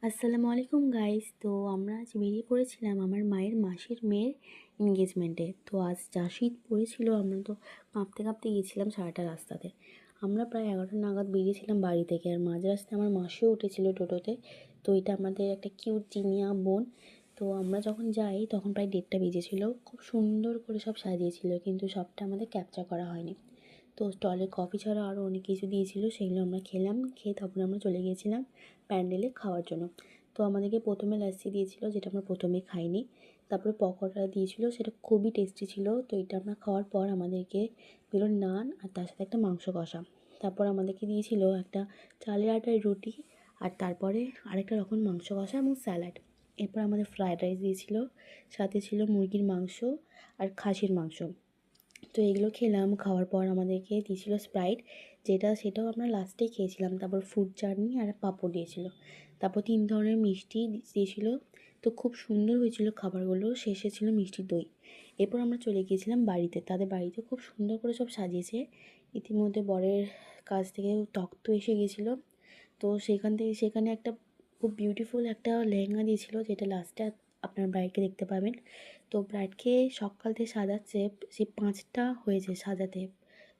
আসসালামু আলাইকুম গাইস। তো আমরা আজ বেরিয়ে পড়েছিলাম আমার মায়ের মাসির মেয়ের এনগেজমেন্টে। তো আজ যা শীত পড়েছিল, আমরা তো কাঁপতে কাঁপতে গিয়েছিলাম সারাটা রাস্তাতে। আমরা প্রায় 11টা নাগাদ বেরিয়েছিলাম বাড়ি থেকে, আর মাঝ রাস্তায় আমার মাসিও উঠেছিল টোটোতে। তো এটা আমাদের একটা কিউট জিনিয়া বোন। তো আমরা যখন যাই তখন প্রায় 1:30টা বেজেছিল। খুব সুন্দর করে সব সাজিয়েছিল, কিন্তু সবটা আমাদের ক্যাপচার করা হয়নি। তো স্টলে কফি ছাড়া আরও অনেক কিছু দিয়েছিল, সেগুলো আমরা খেলাম। খেয়ে তারপরে আমরা চলে গিয়েছিলাম প্যান্ডেলে খাওয়ার জন্য। তো আমাদেরকে প্রথমে লাস্সি দিয়েছিল, যেটা আমরা প্রথমে খাইনি। তারপরে পকোড়া দিয়েছিল, সেটা খুবই টেস্টি ছিল। তো এটা আমরা খাওয়ার পর আমাদেরকে দিল নান, আর তার সাথে একটা মাংস কষা। তারপর আমাদেরকে দিয়েছিল একটা চালের আটার রুটি, আর তারপরে আরেকটা রকম মাংস কষা এবং স্যালাড। এরপর আমাদের ফ্রায়েড রাইস দিয়েছিল, সাথে ছিল মুরগির মাংস আর খাসির মাংস। তো এগুলো খেলাম। খাওয়ার পর আমাদেরকে দিয়েছিল স্প্রাইট, সেটাও আমরা লাস্টেই খেয়েছিলাম। তারপর ফ্রুট চাটনি আর পাঁপড় দিয়েছিল। তারপর 3 ধরনের মিষ্টি দিয়েছিল। তো খুব সুন্দর হয়েছিল খাবারগুলো। শেষে ছিল মিষ্টি দই। এরপর আমরা চলে গিয়েছিলাম বাড়িতে। তাদের বাড়িতে খুব সুন্দর করে সব সাজিয়েছে। ইতিমধ্যে বরের কাছ থেকে তক্ত এসে গিয়েছিলো। তো সেখানে একটা খুব বিউটিফুল একটা লেহেঙ্গা দিয়েছিল, যেটা লাস্টে আপনার ব্রাইডকে দেখতে পাবেন। তো ব্রাইডকে সকাল থেকে সাজাচ্ছে, সে 5টা হয়েছে সাজাতে।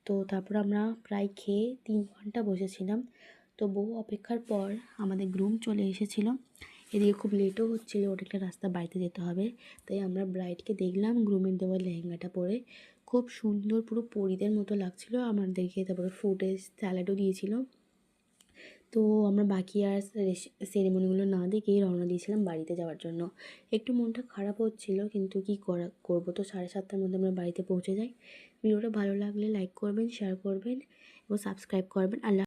তো তারপর আমরা প্রায় খেয়ে 3 ঘন্টা বসেছিলাম। তো বহু অপেক্ষার পর আমাদের গ্রুম চলে এসেছিলো। এদিকে খুব লেটও হচ্ছিলো, অনেকটা রাস্তা বাড়িতে যেতে হবে। তাই আমরা ব্রাইডকে দেখলাম গ্রুমের দেওয়া লেহেঙ্গাটা পরে। খুব সুন্দর, পুরো পরীদের মতো লাগছিলো আমাদেরকে। তারপরে ফ্রুটের স্যালাডও দিয়েছিল। তো আমরা বাকি আর সেরেমনিগুলো না দেখেই রওনা দিয়েছিলাম বাড়িতে যাওয়ার জন্য। একটু মনটা খারাপ হচ্ছিল, কিন্তু কি করবো। তো 7:30টার মধ্যে আমরা বাড়িতে পৌঁছে যাই। ভিডিওটা ভালো লাগলে লাইক করবেন, শেয়ার করবেন এবং সাবস্ক্রাইব করবেন। আল্লাহ।